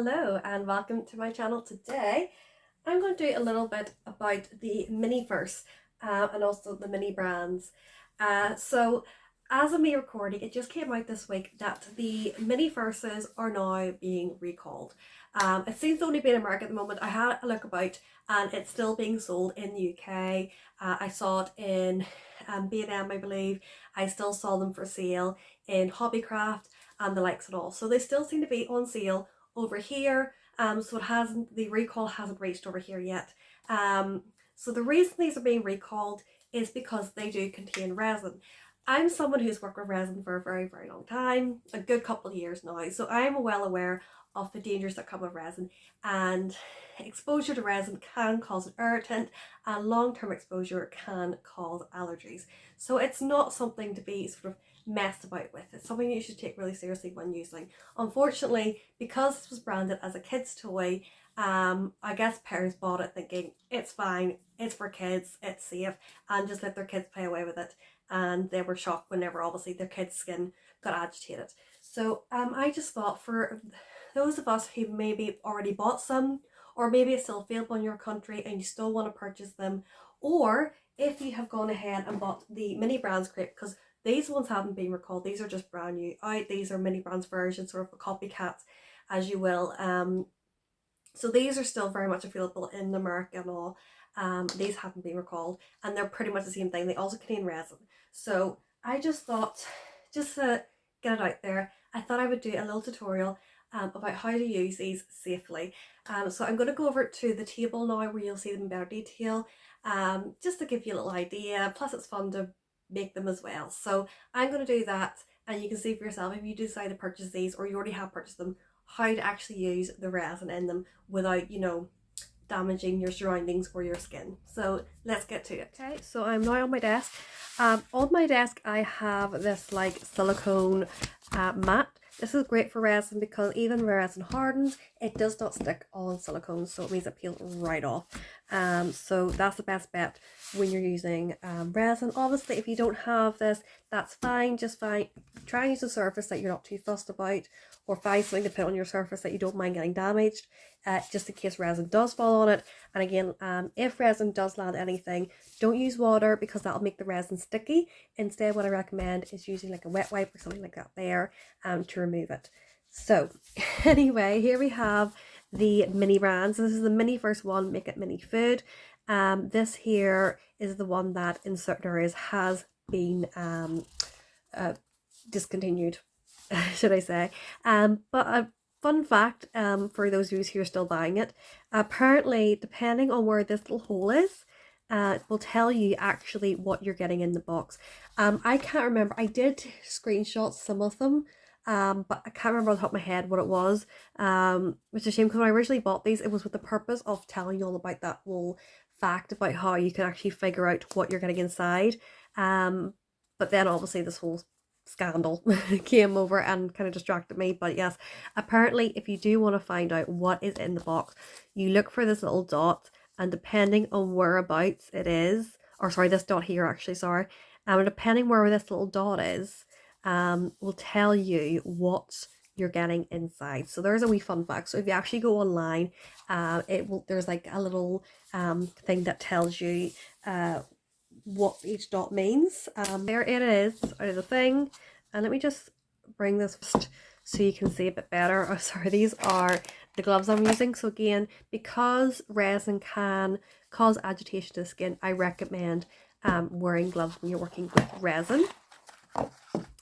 Hello and welcome to my channel. Today I'm going to do a little bit about the Miniverse and also the mini brands. So as of me recording, it just came out this week that the Miniverses are now being recalled. It seems to only be in America at the moment. I had a look about and it's still being sold in the UK. I saw it in B&M, I believe. I still saw them for sale in Hobbycraft and the likes and all. So they still seem to be on sale over here. So the recall hasn't reached over here yet. So the reason these are being recalled is because they do contain resin. I'm someone who's worked with resin for a very, very long time, a good couple of years now. So I'm well aware of the dangers that come with resin, and exposure to resin can cause an irritant and long-term exposure can cause allergies. So it's not something to be sort of messed about with. It's something you should take really seriously when using. Unfortunately, because this was branded as a kid's toy, I guess parents bought it thinking it's fine, it's for kids, it's safe, and just let their kids play away with it. And they were shocked whenever obviously their kids' skin got agitated. So I just thought for those of us who maybe already bought some, or maybe it's still available in your country and you still want to purchase them, or if you have gone ahead and bought the mini brands crate, because these ones haven't been recalled, these are just brand new out. These are mini brands versions, sort of a copycat, as you will. So these are still very much available in America and all. These haven't been recalled and they're pretty much the same thing. They also contain resin. So I just thought, just to get it out there, I thought I would do a little tutorial about how to use these safely. So I'm going to go over to the table now where you'll see them in better detail, just to give you a little idea. Plus it's fun to make them as well. So I'm going to do that, and you can see for yourself if you decide to purchase these or you already have purchased them, how to actually use the resin in them without, damaging your surroundings or your skin. So let's get to it. Okay, so I'm now on my desk. On my desk I have this like silicone mat. This is great for resin because even resin hardens, it does not stick on silicone, so it means it peels right off. So that's the best bet when you're using resin. Obviously, if you don't have this, that's fine, just fine. Try and use a surface that you're not too fussed about, or find something to put on your surface that you don't mind getting damaged, just in case resin does fall on it. And again, if resin does land anything, don't use water because that'll make the resin sticky. Instead, what I recommend is using like a wet wipe or something like that there to remove it. So anyway, here we have the mini brands. This is the Miniverse one, Make It Mini Food. This here is the one that in certain areas has been discontinued, should I say. But a fun fact for those of you who are still buying it, apparently depending on where this little hole is, will tell you actually what you're getting in the box. I can't remember. I did screenshot some of them, but I can't remember on the top of my head what it was, which is a shame because when I originally bought these, it was with the purpose of telling you all about that whole fact about how you can actually figure out what you're getting inside. But then obviously this whole scandal came over and kind of distracted me. But yes, apparently if you do want to find out what is in the box, you look for this little dot, and depending on whereabouts it is, or sorry, this dot here actually, sorry, depending where this little dot is, will tell you what you're getting inside. So there's a wee fun fact. So if you actually go online, there's like a little thing that tells you what each dot means. There it is out of the thing, and let me just bring this so you can see a bit better. Oh sorry, these are the gloves I'm using. So again, because resin can cause agitation to the skin, I recommend wearing gloves when you're working with resin.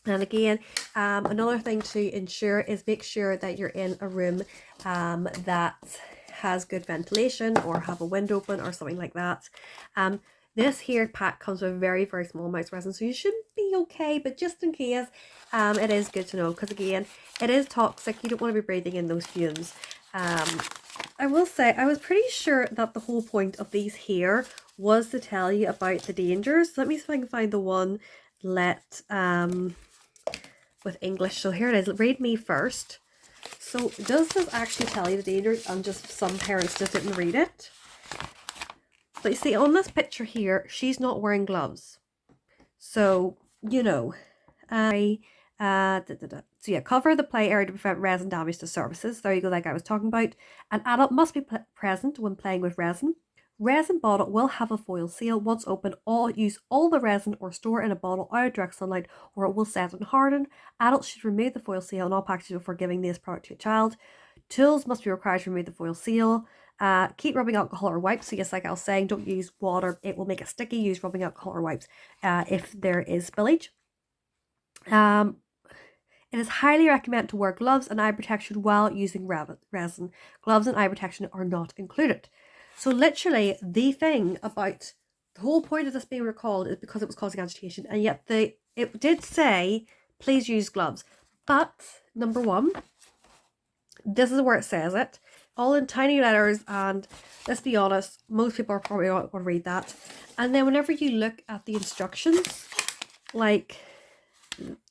And again, another thing to ensure is make sure that you're in a room that has good ventilation, or have a window open or something like that. This here pack comes with very, very small amounts of resin, so you should be okay, but just in case, it is good to know because again, it is toxic. You don't want to be breathing in those fumes. I will say, I was pretty sure that the whole point of these here was to tell you about the dangers. Let me see if I can find the one with English. So here it is. Read me first. So does this actually tell you the dangers, and just some parents just didn't read it? But you see on this picture here, she's not wearing gloves. So, So yeah, cover the play area to prevent resin damage to surfaces. There you go, like I was talking about. An adult must be present when playing with resin. Resin bottle will have a foil seal. Once open, use all the resin or store in a bottle out of direct sunlight or it will set and harden. Adults should remove the foil seal on all packages before giving this product to a child. Tools must be required to remove the foil seal. Keep rubbing alcohol or wipes. So yes, like I was saying, don't use water. It will make it sticky. Use rubbing alcohol or wipes if there is spillage. It is highly recommended to wear gloves and eye protection while using resin. Gloves and eye protection are not included. So literally the thing about the whole point of this being recalled is because it was causing agitation, and yet it did say please use gloves. But number one, this is where it says it, all in tiny letters, and let's be honest, most people are probably not going to read that. And then whenever you look at the instructions, like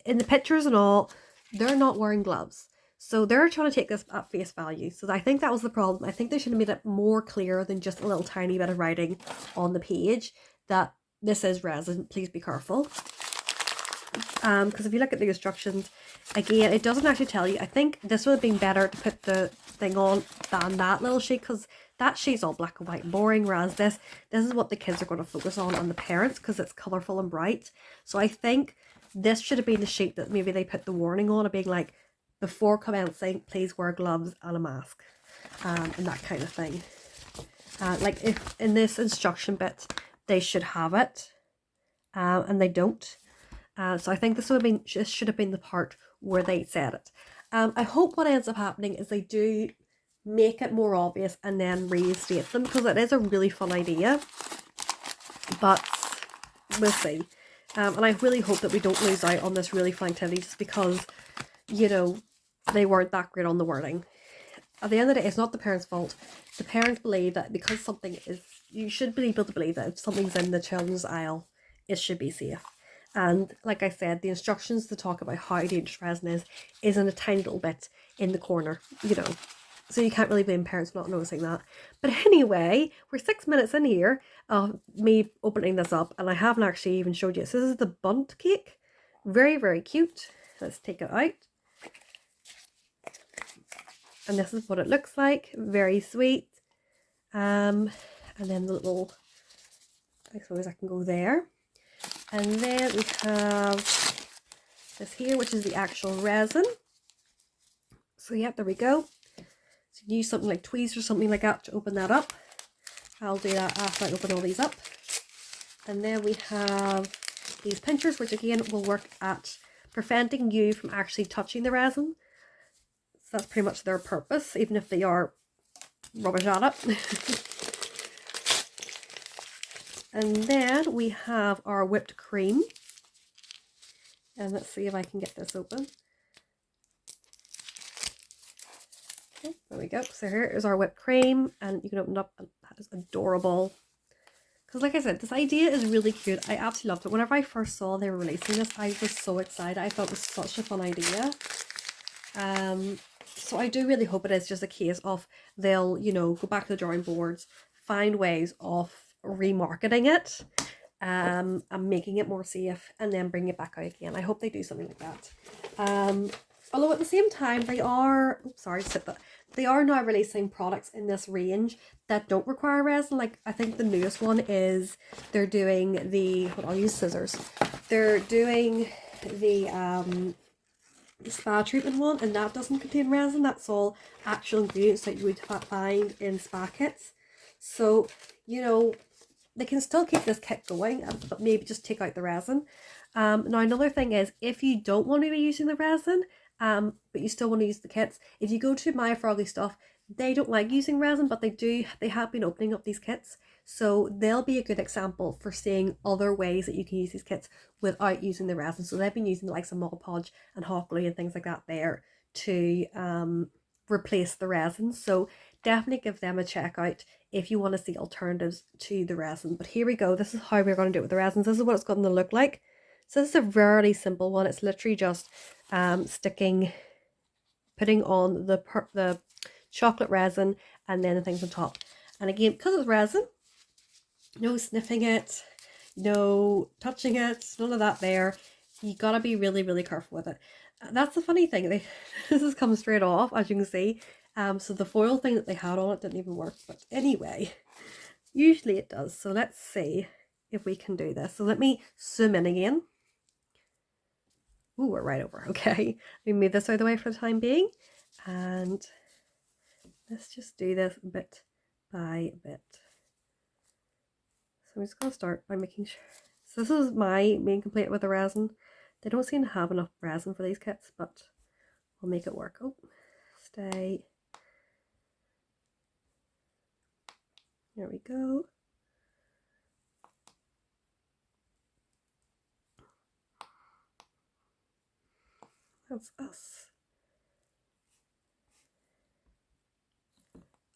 in the pictures and all, they're not wearing gloves. So they're trying to take this at face value. So I think that was the problem. I think they should have made it more clear than just a little tiny bit of writing on the page that this is resin, please be careful. Because if you look at the instructions, again, it doesn't actually tell you. I think this would have been better to put the thing on than that little sheet, because that sheet's all black and white and boring, whereas this is what the kids are going to focus on and the parents, because it's colourful and bright. So I think this should have been the sheet that maybe they put the warning on, of being like, before commencing, please wear gloves and a mask, and that kind of thing. Like if in this instruction bit, they should have it, and they don't. So I think this should have been the part where they said it. I hope what ends up happening is they do make it more obvious and then restate them, because it is a really fun idea. But we'll see. And I really hope that we don't lose out on this really fun activity just because, you know, they weren't that great on the wording. At the end of the day, it's not the parents' fault. The parents believe that because something is, you should be able to believe that if something's in the children's aisle, it should be safe. And like I said, the instructions to talk about how dangerous resin is in a tiny little bit in the corner, you know. So you can't really blame parents for not noticing that. But anyway, we're 6 minutes in here of me opening this up, and I haven't actually even showed you. So this is the bundt cake. Very, very cute. Let's take it out. And this is what it looks like. Very sweet. And then the little, I suppose I can go there. And then we have this here, which is the actual resin. So yeah, there we go. So you can use something like tweezers or something like that to open that up. I'll do that after I open all these up. And then we have these pinchers, which again will work at preventing you from actually touching the resin. So that's pretty much their purpose, even if they are rubbish at it. And then we have our whipped cream. And let's see if I can get this open. Okay, there we go. So here is our whipped cream, and you can open it up, and that is adorable. Because like I said, this idea is really cute. I absolutely loved it. Whenever I first saw they were releasing this, I was so excited. I thought it was such a fun idea. So I do really hope it is just a case of they'll, you know, go back to the drawing boards, find ways of remarketing it, and making it more safe, and then bring it back out again. I hope they do something like that. Although at the same time, they are, they are now releasing products in this range that don't require resin. Like I think the newest one is they're doing the, I'll use scissors. They're doing the spa treatment one, and that doesn't contain resin. That's all actual ingredients that you would find in spa kits. So, you know, they can still keep this kit going, but maybe just take out the resin. Now another thing is, if you don't want to be using the resin, but you still want to use the kits, if you go to My Froggy Stuff, they don't like using resin, but they have been opening up these kits. So they'll be a good example for seeing other ways that you can use these kits without using the resin. So they've been using the likes of Mod Podge and hot glue and things like that there to replace the resin. So definitely give them a check out if you want to see alternatives to the resin. But here we go. This is how we're going to do it with the resins. This is what it's going to look like. So this is a very simple one. It's literally just putting on the chocolate resin and then the things on top. And again, because it's resin, no sniffing it, no touching it, none of that there. you gotta be really, really careful with it. That's the funny thing. This has come straight off, as you can see. So the foil thing that they had on it didn't even work. But anyway, usually it does. So let's see if we can do this. So let me zoom in again. Ooh, we're right over. Okay, we move this out of the way for the time being. And let's just do this bit by bit. So I'm just going to start by making sure. So this is my main complaint with the resin. They don't seem to have enough resin for these kits, but we'll make it work. Oh, stay. There we go. That's us.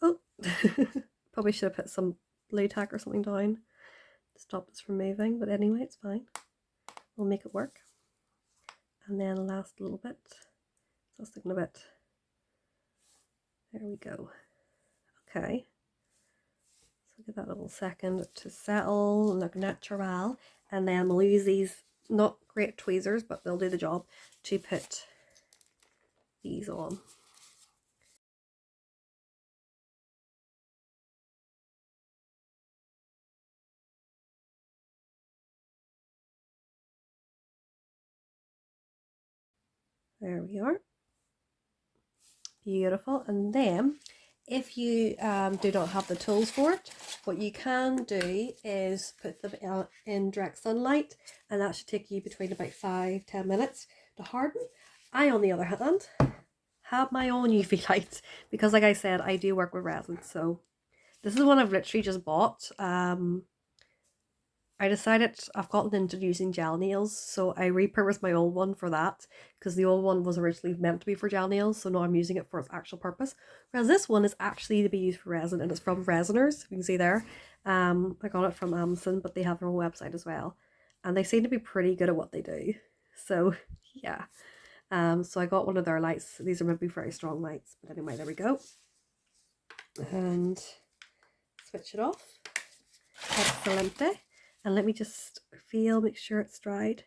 Oh, probably should have put some blue tack or something down to stop this from moving, but anyway, it's fine. We'll make it work. And then last little bit, so sticking a bit. There we go. Okay. So give that a little second to settle, look natural, and then we'll use these not great tweezers, but they'll do the job, to put these on. There we are. Beautiful. And then if you do not have the tools for it, what you can do is put them in direct sunlight, and that should take you between about 5-10 minutes to harden. I, on the other hand, have my own UV light because, like I said, I do work with resin. So this is one I've literally just bought. I decided I've gotten into using gel nails, so I repurposed my old one for that, because the old one was originally meant to be for gel nails, so now I'm using it for its actual purpose. Whereas this one is actually to be used for resin, and it's from Resiners, you can see there. I got it from Amazon, but they have their own website as well, and they seem to be pretty good at what they do. So yeah, so I got one of their lights. These are maybe very strong lights, but anyway, there we go. And switch it off. Excelente. And let me just make sure it's dried.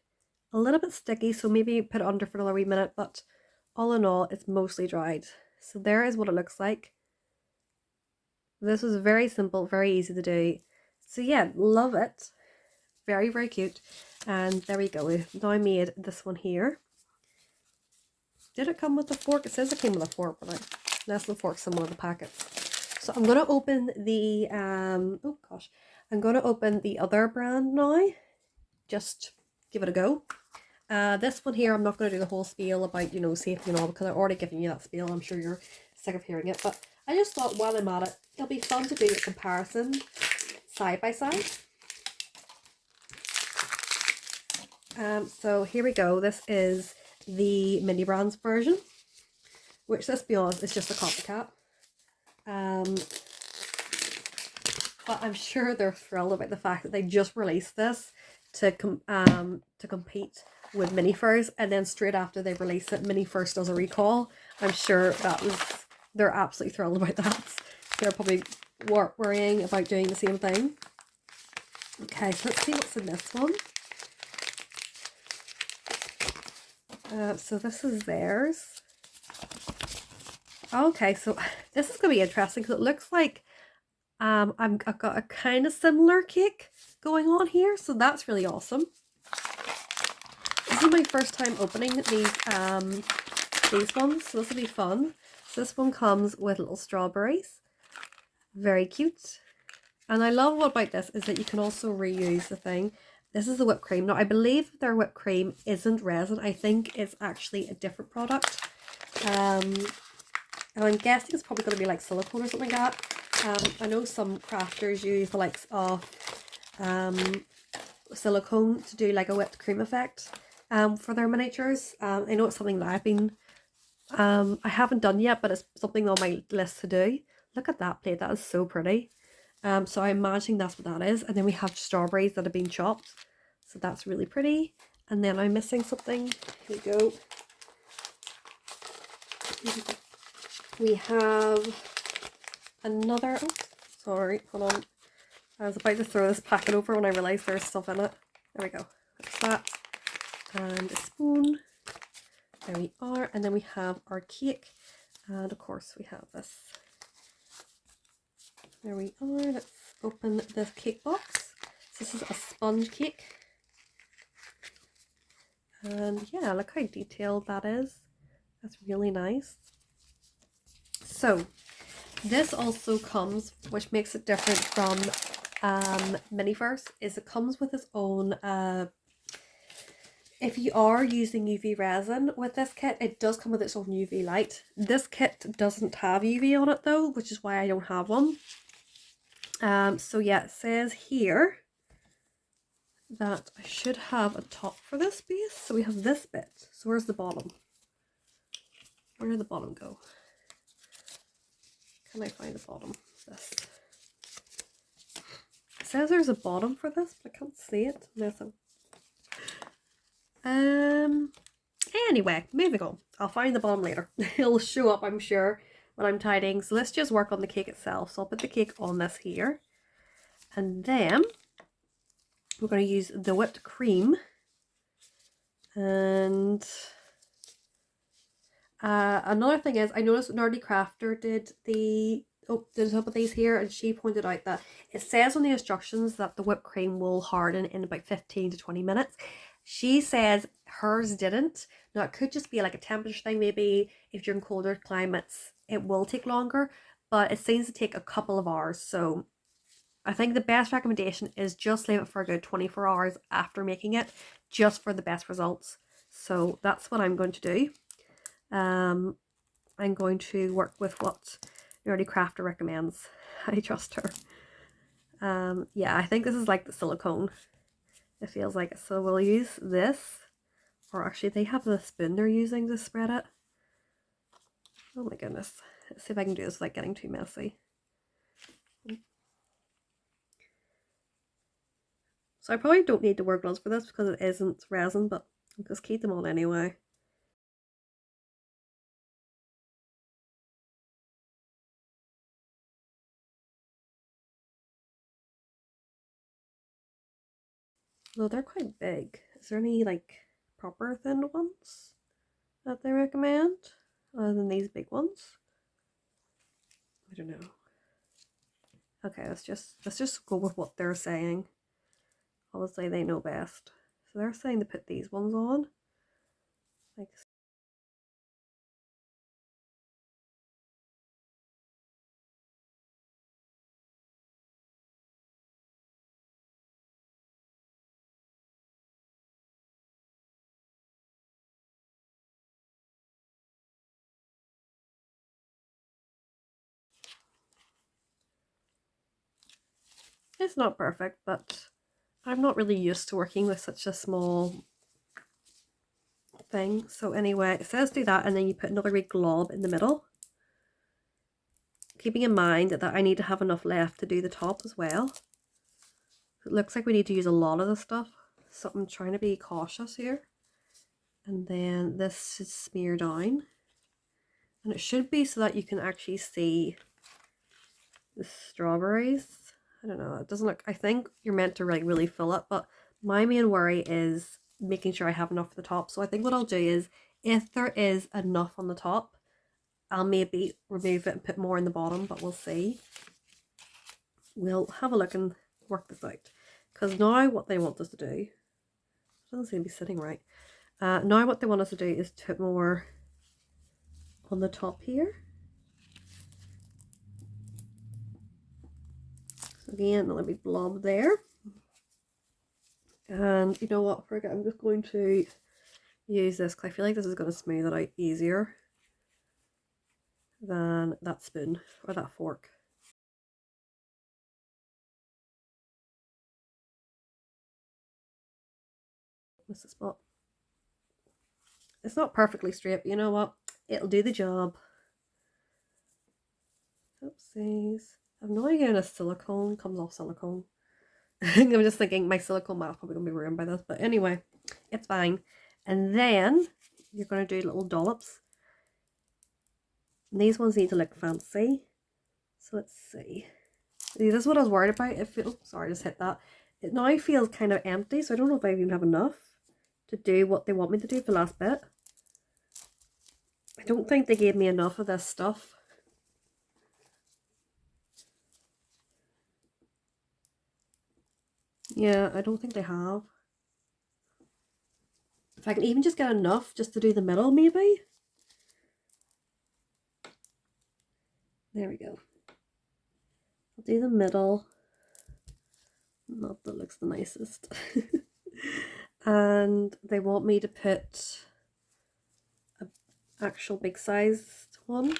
A little bit sticky, so maybe put it under for another wee minute, but all in all, it's mostly dried. So there is what it looks like. This was very simple, very easy to do. So yeah, love it. Very, very cute. And there we go. We've now made this one here. Did it come with a fork? It says it came with a fork, but unless the fork's in one of the packets. So I'm going to open the, oh gosh. I'm going to open the other brand now, just give it a go. This one here, I'm not going to do the whole spiel about, you know, safety and all, because I've already given you that spiel. I'm sure you're sick of hearing it, but I just thought while I'm at it, it'll be fun to do a comparison side by side. So here we go. This is the Miniverse version, which, let's be honest, is just a copycat. But I'm sure they're thrilled about the fact that they just released this to compete with Miniverse, and then straight after they release it, Miniverse does a recall. I'm sure they're absolutely thrilled about that. They're probably worrying about doing the same thing. Okay, so let's see what's in this one. So this is theirs. Okay, so this is going to be interesting because it looks like I've got a kind of similar cake going on here, so that's really awesome. This is my first time opening these ones, so this will be fun. So this one comes with little strawberries. Very cute. And I love what about this is that you can also reuse the thing. This is the whipped cream. Now I believe their whipped cream isn't resin. I think it's actually a different product. And I'm guessing it's probably going to be like silicone or something like that. I know some crafters use the likes of silicone to do like a whipped cream effect for their miniatures. I know it's something that I haven't done yet, but it's something on my list to do. Look at that plate, that is so pretty. So I'm imagining that's what that is. And then we have strawberries that have been chopped, so that's really pretty. And then I'm missing something. Here we go. We have another, oh, sorry, hold on. I was about to throw this packet over when I realised there's stuff in it. There we go. That's that. and a spoon. There we are. And then we have our cake. And of course we have this. There we are. Let's open the cake box. This is a sponge cake. And yeah, look how detailed that is. That's really nice. So this also comes, which makes it different from Miniverse, is it comes with its own, if you are using UV resin with this kit, it does come with its own UV light. This kit doesn't have UV on it though, which is why I don't have one. So yeah, it says here that I should have a top for this base. So we have this bit. So where's the bottom? Where did the bottom go? Can I find the bottom? This. It says there's a bottom for this, but I can't see it. Anyway, moving on. I'll find the bottom later. It'll show up, I'm sure, when I'm tidying. So let's just work on the cake itself. So I'll put the cake on this here. And then we're going to use the whipped cream. And another thing is, I noticed Nerdy Crafter did the top of these here, and she pointed out that it says on the instructions that the whipped cream will harden in about 15 to 20 minutes. She says hers didn't. Now it could just be like a temperature thing, maybe if you're in colder climates it will take longer, but it seems to take a couple of hours. So I think the best recommendation is just leave it for a good 24 hours after making it, just for the best results. So that's what I'm going to do. I'm going to work with what Nerdy Crafter recommends. I trust her. Yeah, I think this is like the silicone. It feels like it. So we'll use this, or actually they have the spoon they're using to spread it. Oh my goodness. Let's see if I can do this without getting too messy. So I probably don't need to wear gloves for this because it isn't resin, but I'll just keep them on anyway. Though they're quite big. Is there any like proper thin ones that they recommend other than these big ones? I don't know. Okay, let's just go with what they're saying. Obviously they know best. So they're saying to put these ones on. Like, it's not perfect, but I'm not really used to working with such a small thing. So anyway, it says do that, and then you put another wee glob in the middle. Keeping in mind that I need to have enough left to do the top as well. It looks like we need to use a lot of the stuff, so I'm trying to be cautious here. And then this is smear down. And it should be so that you can actually see the strawberries. I don't know, it doesn't look, I think you're meant to really fill it, but my main worry is making sure I have enough for the top. So I think what I'll do is, if there is enough on the top, I'll maybe remove it and put more in the bottom, but we'll see. We'll have a look and work this out. Because now what they want us to do, doesn't seem to be sitting right. Now what they want us to do is to put more on the top here. So again, another big blob there. And you know what, forget, I'm just going to use this because I feel like this is going to smooth it out easier than that spoon or that fork. What's the spot? It's not perfectly straight, but you know what? It'll do the job. Oopsies. I've no idea if silicone comes off silicone. I'm just thinking my silicone mat probably gonna be ruined by this, but anyway, it's fine. And then you're gonna do little dollops. And these ones need to look fancy. So let's see. This is what I was worried about. It feels, sorry, I just hit that. It now feels kind of empty, so I don't know if I even have enough. to do what they want me to do for the last bit. I don't think they gave me enough of this stuff. Yeah, I don't think they have. If I can even just get enough just to do the middle, maybe. There we go. I'll do the middle. Not that looks the nicest. And they want me to put an actual big sized one.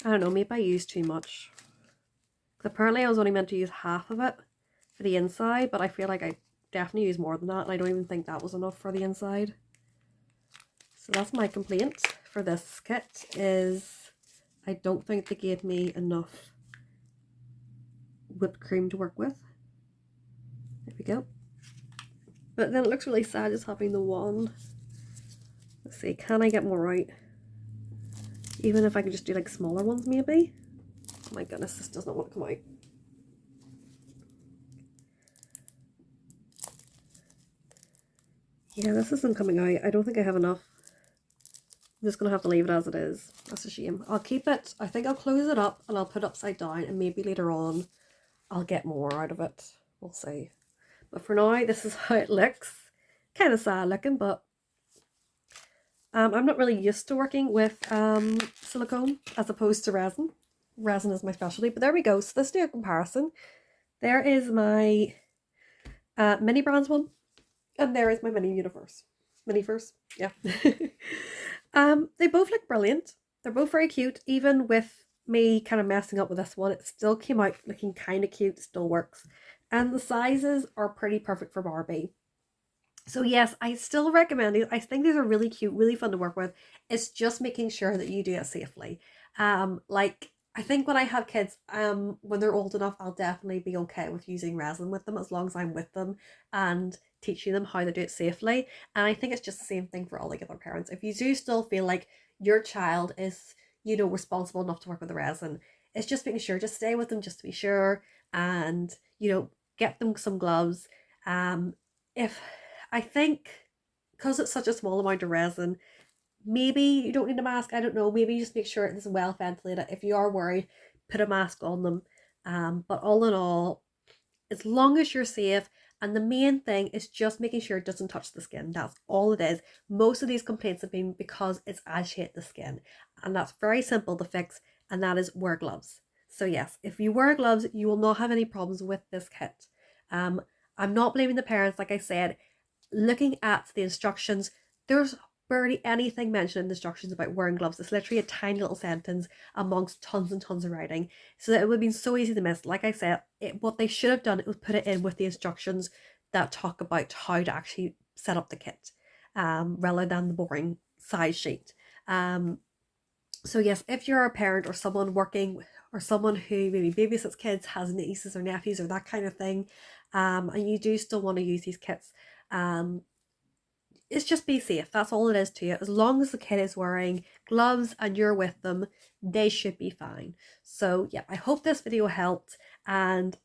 I don't know, maybe I used too much. Because apparently I was only meant to use half of it for the inside, but I feel like I definitely used more than that, and I don't even think that was enough for the inside. So that's my complaint for this kit, is I don't think they gave me enough whipped cream to work with. There we go. But then it looks really sad just having the one. Let's see, can I get more out? Even if I could just do like smaller ones maybe? Oh my goodness, this does not want to come out. Yeah, this isn't coming out. I don't think I have enough. I'm just going to have to leave it as it is. That's a shame. I'll keep it. I think I'll close it up and I'll put it upside down, and maybe later on I'll get more out of it. We'll see. But for now, this is how it looks. Kind of sad looking, but I'm not really used to working with silicone as opposed to resin. Resin is my specialty, but there we go. So let's do a comparison. There is my mini brands one, and there is my Miniverse. Miniverse, yeah. They both look brilliant. They're both very cute. Even with me kind of messing up with this one, it still came out looking kind of cute. Still works. And the sizes are pretty perfect for Barbie. So yes, I still recommend these. I think these are really cute, really fun to work with. It's just making sure that you do it safely. Like I think when I have kids, when they're old enough, I'll definitely be okay with using resin with them, as long as I'm with them and teaching them how to do it safely. And I think it's just the same thing for all the other parents. If you do still feel like your child is, you know, responsible enough to work with the resin, it's just making sure, just stay with them just to be sure, and, you know, get them some gloves. If I think, because it's such a small amount of resin, maybe you don't need a mask. I don't know. Maybe just make sure it is well ventilated. If you are worried, put a mask on them. But all in all, as long as you're safe, and the main thing is just making sure it doesn't touch the skin. That's all it is. Most of these complaints have been because it's agitated the skin, and that's very simple to fix, and that is wear gloves. So yes, if you wear gloves, you will not have any problems with this kit. I'm not blaming the parents. Like I said, looking at the instructions, there's barely anything mentioned in the instructions about wearing gloves. It's literally a tiny little sentence amongst tons and tons of writing, so that it would have been so easy to miss. Like I said, what they should have done was put it in with the instructions that talk about how to actually set up the kit, rather than the boring size sheet. So yes, if you're a parent or someone working, or someone who maybe babysits kids, has nieces or nephews or that kind of thing, and you do still want to use these kits, it's just be safe. That's all it is to you. As long as the kid is wearing gloves and you're with them, they should be fine. So yeah, I hope this video helped, and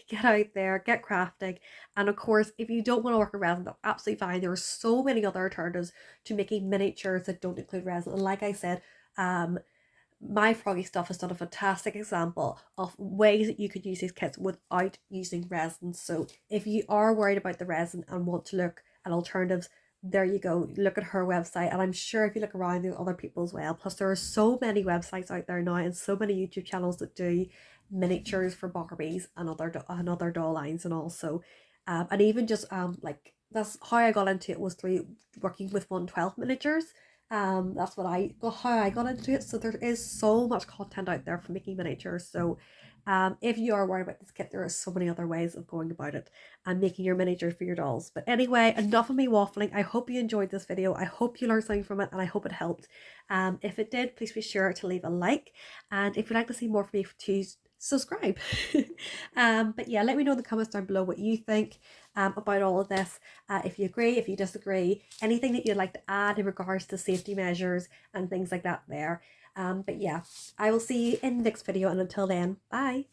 get out there, get crafting. And of course, if you don't want to work with resin, that's absolutely fine. There are so many other alternatives to making miniatures that don't include resin. And like I said, my Froggy Stuff has done a fantastic example of ways that you could use these kits without using resin. So if you are worried about the resin and want to look at alternatives, there you go. Look at her website, and I'm sure if you look around, there are other people as well. Plus there are so many websites out there now, and so many YouTube channels that do miniatures for Barbies and other doll lines, and also and even just like, that's how I got into it, was through working with 1/12 miniatures. That's how I got into it. So there is so much content out there for making miniatures. So if you are worried about this kit, there are so many other ways of going about it and making your miniatures for your dolls. But anyway, enough of me waffling. I hope you enjoyed this video. I hope you learned something from it, and I hope it helped. If it did, please be sure to leave a like, and if you'd like to see more from me, to subscribe. But yeah, let me know in the comments down below what you think about all of this. If you agree, if you disagree, anything that you'd like to add in regards to safety measures and things like that there. But yeah, I will see you in the next video, and until then, bye.